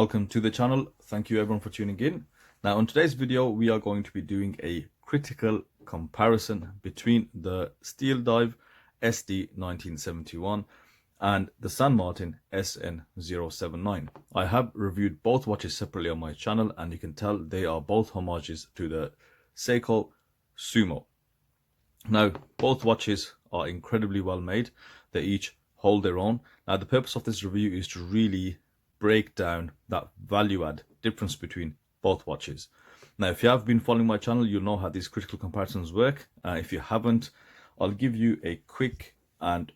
Welcome to the channel. Thank you everyone for tuning in. Now in today's video we are going to be doing a critical comparison between the SteelDive SD1971 and the San Martin SN079. I have reviewed both watches separately on my channel, and you can tell they are both homages to the Seiko Sumo. Now both watches are incredibly well made. They each hold their own. Now the purpose of this review is to really break down that value add difference between both watches. Now if you have been following my channel, you'll know how these critical comparisons work. If you haven't, I'll give you a quick and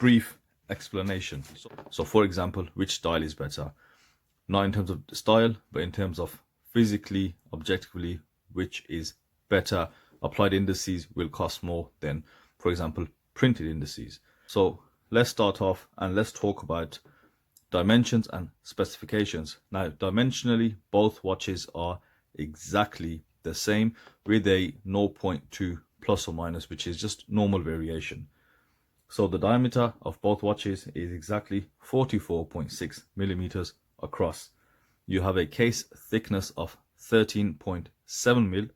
brief explanation. So for example, which style is better, not in terms of style but in terms of physically, objectively, which is better. Applied indices will cost more than, for example, printed indices. So let's start off and let's talk about dimensions and specifications. Now dimensionally both watches are exactly the same, with a 0.2 plus or minus, which is just normal variation. So the diameter of both watches is exactly 44.6 millimeters across. You have a case thickness of 13.7 mil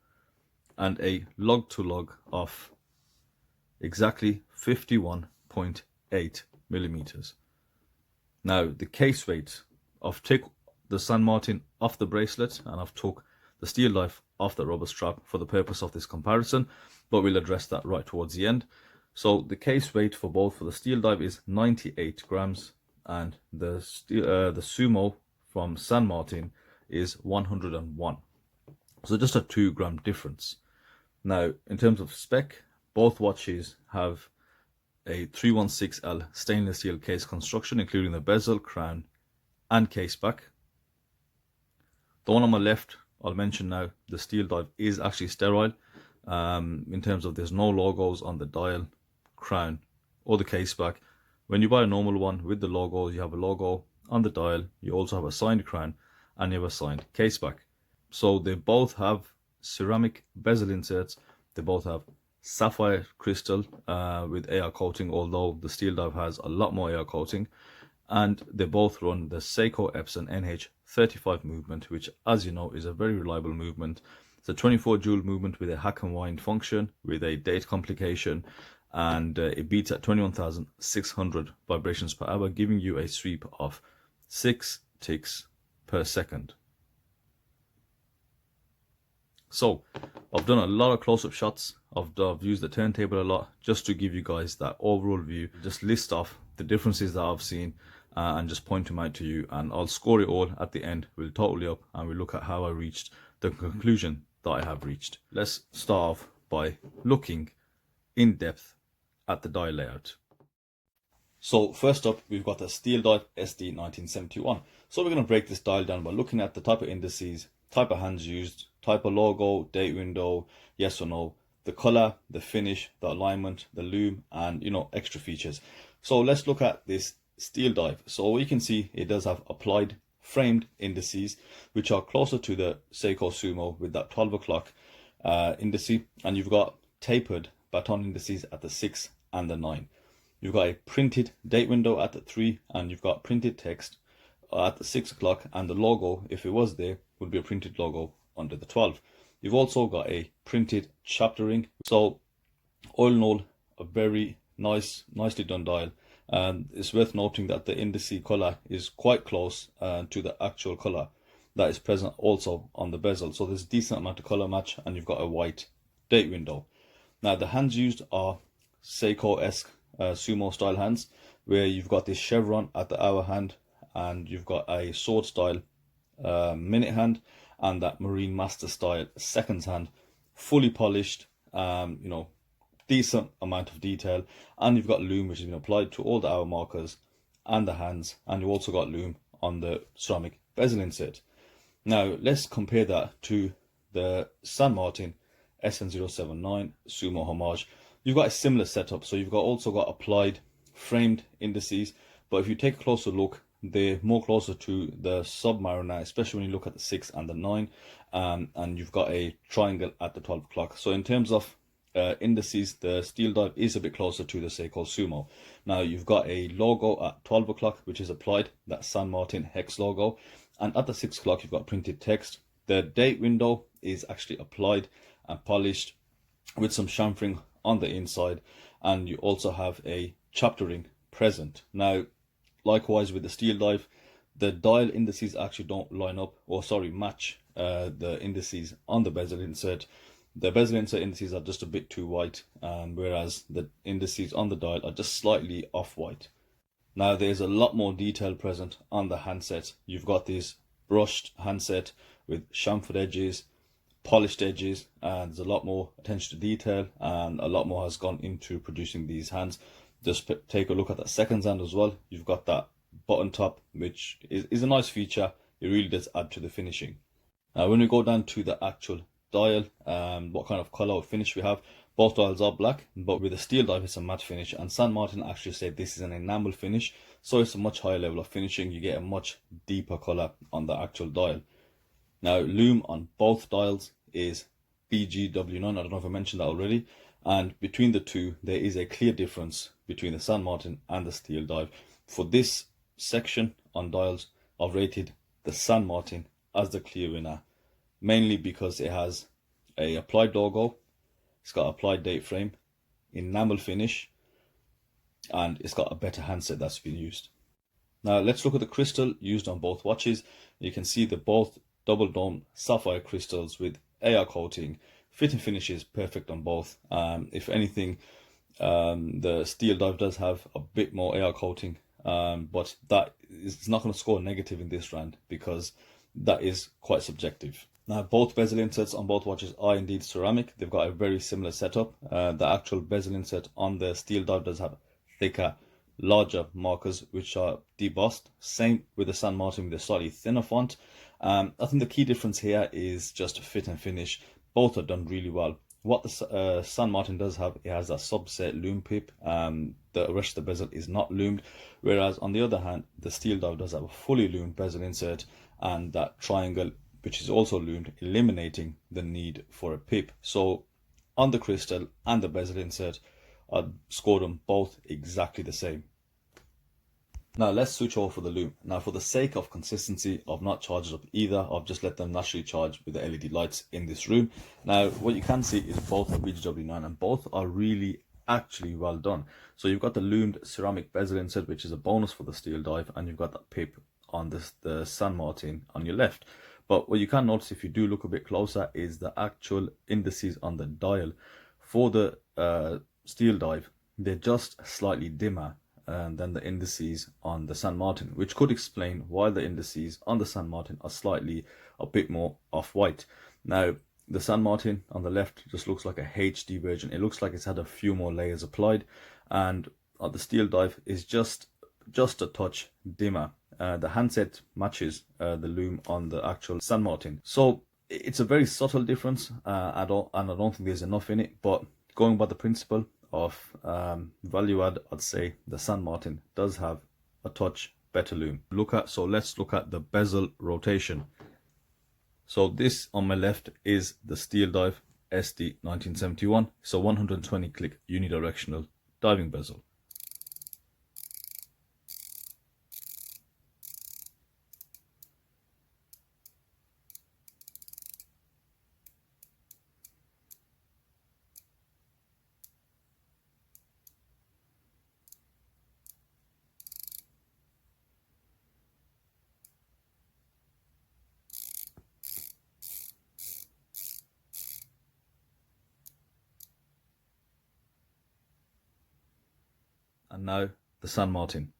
and a log to log of exactly 51.8 millimeters. Now the case weight, I've took the San Martin off the bracelet and I've took the SteelDive off the rubber strap for the purpose of this comparison, but we'll address that right towards the end. So the case weight for both, for the SteelDive is 98 grams and the Sumo from San Martin is 101. So just a 2 gram difference. Now in terms of spec, both watches have a 316L stainless steel case construction, including the bezel, crown and case back. The one on my left, I'll mention now, the SteelDive is actually sterile in terms of there's no logos on the dial, crown or the case back. When you buy a normal one with the logos, you have a logo on the dial, you also have a signed crown and you have a signed case back. So they both have ceramic bezel inserts, they both have sapphire crystal with AR coating, although the SteelDive has a lot more AR coating, and they both run the Seiko Epson NH35 movement, which, as you know, is a very reliable movement. It's a 24 joule movement with a hack and wind function with a date complication, and it beats at 21,600 vibrations per hour, giving you a sweep of 6 ticks per second. So I've done a lot of close-up shots. I've used the turntable a lot just to give you guys that overall view, just list off the differences that I've seen and just point them out to you, and I'll score it all at the end. We'll totally up and we'll look at how I reached the conclusion that I have reached. Let's start off by looking in depth at the dial layout. So first up, we've got the SteelDive SD1971. So we're going to break this dial down by looking at the type of indices, type of hands used, type of logo, date window, yes or no, the color, the finish, the alignment, the lume, and extra features. So let's look at this SteelDive. So we can see it does have applied framed indices, which are closer to the Seiko Sumo with that 12 o'clock indice, and you've got tapered baton indices at the 6 and the 9. You've got a printed date window at the 3, and you've got printed text at the 6 o'clock, and the logo, if it was there, would be a printed logo under the 12. You've also got a printed chapter ring. So all in all, a very nicely done dial, and it's worth noting that the indice color is quite close to the actual color that is present also on the bezel. So there's a decent amount of color match, and you've got a white date window. Now the hands used are Seiko-esque Sumo style hands, where you've got this chevron at the hour hand, and you've got a sword style minute hand, and that marine master style seconds hand, fully polished, decent amount of detail, and you've got lume which has been applied to all the hour markers and the hands, and you also got lume on the ceramic bezel insert. Now let's compare that to the San Martin SN079 Sumo Homage. You've got a similar setup, so you've also got applied framed indices, but if you take a closer look, they're more closer to the Submariner, especially when you look at the 6 and the 9, and you've got a triangle at the 12 o'clock. So in terms of indices, the SteelDive is a bit closer to the Seiko Sumo. Now you've got a logo at 12 o'clock which is applied, that San Martin hex logo, And at the 6 o'clock, you've got printed text. The date window is actually applied and polished with some chamfering on the inside, and you also have a chapter ring present. Now, likewise with the SteelDive, the dial indices actually don't line up, or sorry, match the indices on the bezel insert. The bezel insert indices are just a bit too white, whereas the indices on the dial are just slightly off-white. Now, there's a lot more detail present on the handset. You've got this brushed handset with chamfered edges, polished edges, and there's a lot more attention to detail, and a lot more has gone into producing these hands. Just take a look at that seconds hand as well. You've got that button top, which is a nice feature. It really does add to the finishing. Now, when we go down to the actual dial, what kind of color or finish we have, both dials are black, but with the SteelDive it's a matte finish, and San Martin actually said this is an enamel finish, so it's a much higher level of finishing. You get a much deeper color on the actual dial. Now, Lume on both dials is BGW9. I don't know if I mentioned that already. And between the two, there is a clear difference between the San Martin and the SteelDive. For this section on dials, I've rated the San Martin as the clear winner, mainly because it has a applied logo, it's got applied date frame, enamel finish, and it's got a better handset that's been used. Now, let's look at the crystal used on both watches. You can see they're both double dome sapphire crystals with AR coating. Fit and finish is perfect on both. If anything, the SteelDive does have a bit more AR coating, but that is not going to score negative in this round because that is quite subjective. Now, both bezel inserts on both watches are indeed ceramic. They've got a very similar setup. The actual bezel insert on the SteelDive does have thicker, larger markers which are debossed. Same with the San Martin with a slightly thinner font. I think the key difference here is just fit and finish. Both are done really well. What the San Martin does have, it has a subset lume pip. The rest of the bezel is not lumed, whereas on the other hand, the SteelDive does have a fully lumed bezel insert and that triangle, which is also lumed, eliminating the need for a pip. So on the crystal and the bezel insert, I'd score them both exactly the same. Now let's switch over for the lume. Now, for the sake of consistency, I've not charged up either. I've just let them naturally charge with the LED lights in this room. Now, what you can see is both are BGW9 and both are really actually well done. So you've got the lumed ceramic bezel insert, which is a bonus for the SteelDive, and you've got that pip on the San Martin on your left. But what you can notice if you do look a bit closer is the actual indices on the dial. For the SteelDive, they're just slightly dimmer than the indices on the San Martin, which could explain why the indices on the San Martin are slightly a bit more off-white. Now, the San Martin on the left just looks like a HD version. It looks like it's had a few more layers applied, and the SteelDive is just a touch dimmer. The handset matches the lume on the actual San Martin, so it's a very subtle difference. I don't think there's enough in it, but going by the principle of value add, I'd say the San Martin does have a touch better lume. So let's look at the bezel rotation. So this on my left is the SteelDive SD1971. It's a 120 click unidirectional diving bezel. And now the San Martin.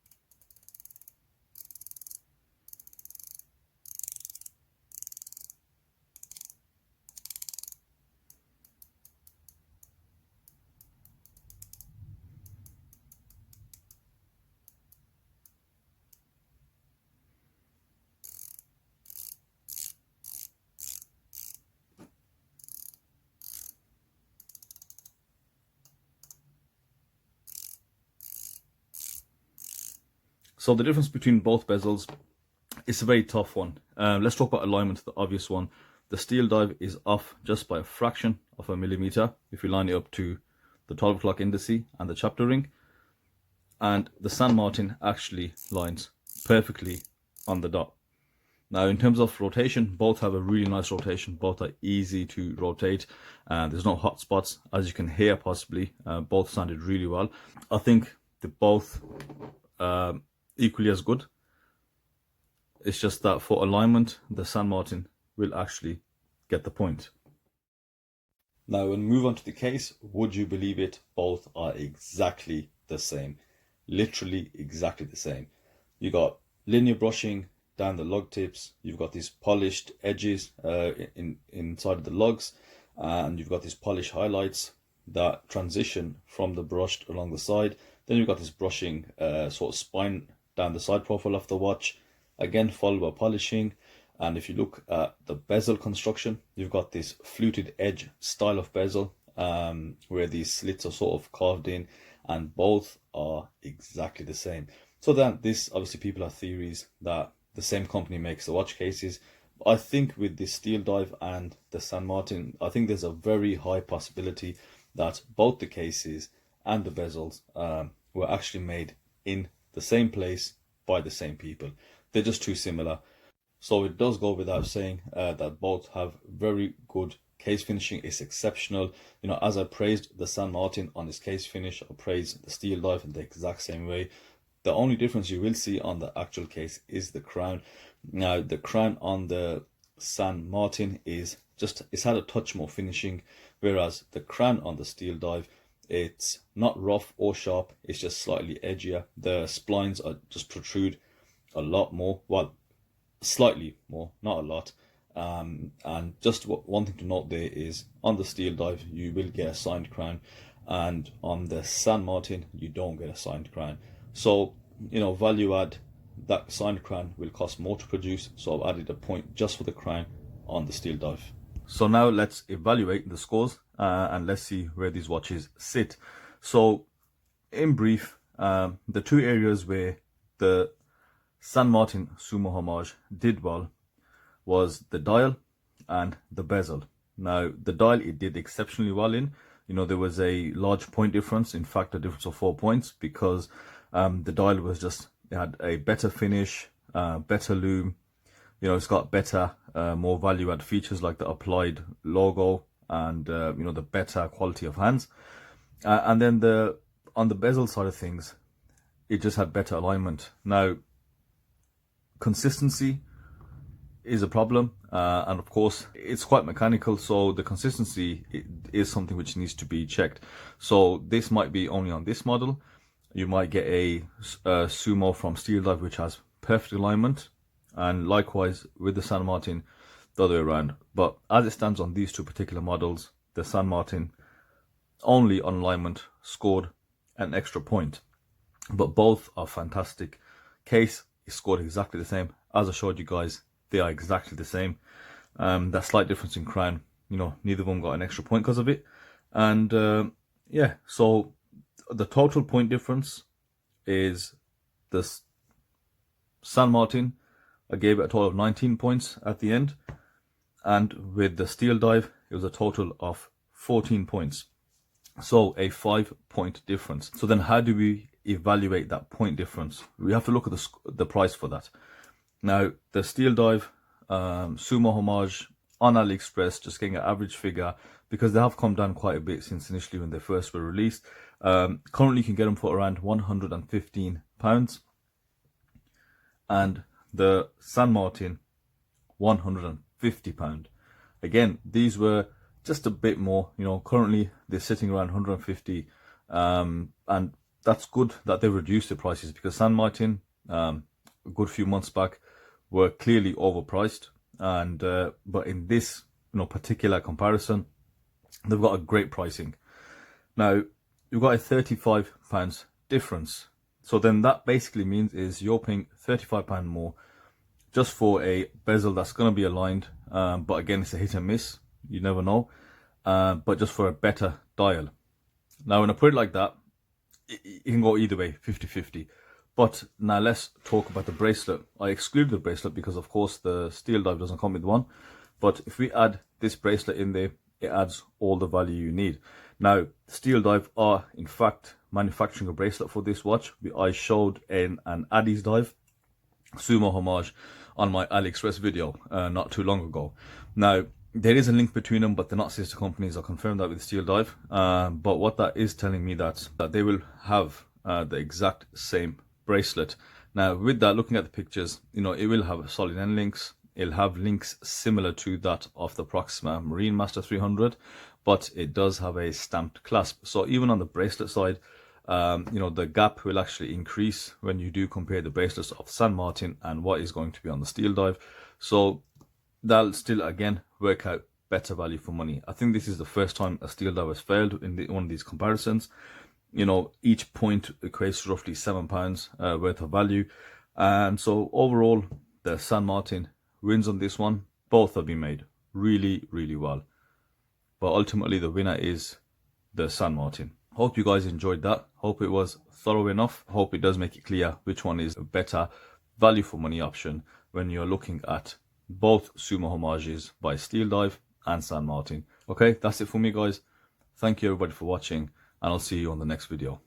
So the difference between both bezels, it's a very tough one. Let's talk about alignment, the obvious one. The SteelDive is off just by a fraction of a millimeter if you line it up to the 12 o'clock indice and the chapter ring. And the San Martin actually lines perfectly on the dot. Now, in terms of rotation, both have a really nice rotation. Both are easy to rotate, and there's no hot spots, as you can hear possibly. Both sounded really well. I think they're both equally as good. It's just that for alignment, the San Martin will actually get the point. Now, when we move on to the case, would you believe it? Both are exactly the same. Literally exactly the same. You got linear brushing down the lug tips. You've got these polished edges inside of the lugs, and you've got these polished highlights that transition from the brushed along the side. Then you've got this brushing sort of spine down the side profile of the watch, again followed by polishing. And if you look at the bezel construction, you've got this fluted edge style of bezel, where these slits are sort of carved in, and both are exactly the same. So then this, obviously people have theories that the same company makes the watch cases. I think with the SteelDive and the San Martin, I think there's a very high possibility that both the cases and the bezels were actually made in the same place by the same people. They're just too similar. So it does go without saying that both have very good case finishing. It's exceptional. You know, as I praised the San Martin on its case finish, I praised the SteelDive in the exact same way. The only difference you will see on the actual case is the crown. Now, the crown on the San Martin is just, it's had a touch more finishing, whereas the crown on the SteelDive, it's not rough or sharp, it's just slightly edgier. The splines are just protrude a lot more, well, slightly more, not a lot. And just one thing to note there is on the SteelDive you will get a signed crown, and on the San Martin you don't get a signed crown. So, you know, value add, that signed crown will cost more to produce, so I've added a point just for the crown on the SteelDive. So now let's evaluate the scores and let's see where these watches sit. So in brief, the two areas where the San Martin Sumo Homage did well was the dial and the bezel. Now, the dial it did exceptionally well in. You know, there was a large point difference, in fact a difference of 4 points, because the dial was just, it had a better finish, better lume. You know, it's got better, more value add features like the applied logo and, you know, the better quality of hands. And then on the bezel side of things, it just had better alignment. Now, consistency is a problem, and of course it's quite mechanical, so the consistency is something which needs to be checked. So this might be only on this model. You might get a Sumo from SteelDive which has perfect alignment, and likewise with the San Martin the other way around. But as it stands on these two particular models, the San Martin only on alignment scored an extra point, but both are fantastic. Case is scored exactly the same. As I showed you guys, they are exactly the same. That slight difference in crown, you know, neither of them got an extra point because of it. And yeah, so the total point difference is the San Martin, I gave it a total of 19 points at the end, and with the SteelDive it was a total of 14 points, so a 5-point difference. So then how do we evaluate that point difference? We have to look at the price for that. Now, the SteelDive Sumo Homage on AliExpress, just getting an average figure, because they have come down quite a bit since initially when they first were released. Currently you can get them for around £115, and the San Martin £150. Again, these were just a bit more, you know, currently they're sitting around 150, and that's good that they reduced the prices, because San Martin a good few months back were clearly overpriced, and but in this, you know, particular comparison, they've got a great pricing. Now, you've got a £35 difference, so then that basically means is you're paying £35 more just for a bezel that's going to be aligned, but again, it's a hit and miss, you never know, but just for a better dial. Now, when I put it like that, it can go either way, 50-50. But now let's talk about the bracelet. I excluded the bracelet because of course the SteelDive doesn't come with one, but if we add this bracelet in there, it adds all the value you need. Now, SteelDive are in fact manufacturing a bracelet for this watch. I showed an Addis Dive Sumo Homage on my AliExpress video not too long ago. Now, there is a link between them, but they're not sister companies. I confirmed that with SteelDive. But what that is telling me that they will have the exact same bracelet. Now, with that, looking at the pictures, you know, it will have solid end links. It'll have links similar to that of the Proxima Marine Master 300, but it does have a stamped clasp. So even on the bracelet side, you know, the gap will actually increase when you do compare the bracelets of San Martin and what is going to be on the SteelDive. So that'll still, again, work out better value for money. I think this is the first time a SteelDive has failed in one of these comparisons. You know, each point equates to roughly £7 worth of value. And so overall, the San Martin wins on this one. Both have been made really, really well. But ultimately, the winner is the San Martin. Hope you guys enjoyed that. Hope it was thorough enough. Hope it does make it clear which one is a better value for money option when you're looking at both Sumo Homages by SteelDive and San Martin. Okay, that's it for me, guys. Thank you everybody for watching, and I'll see you on the next video.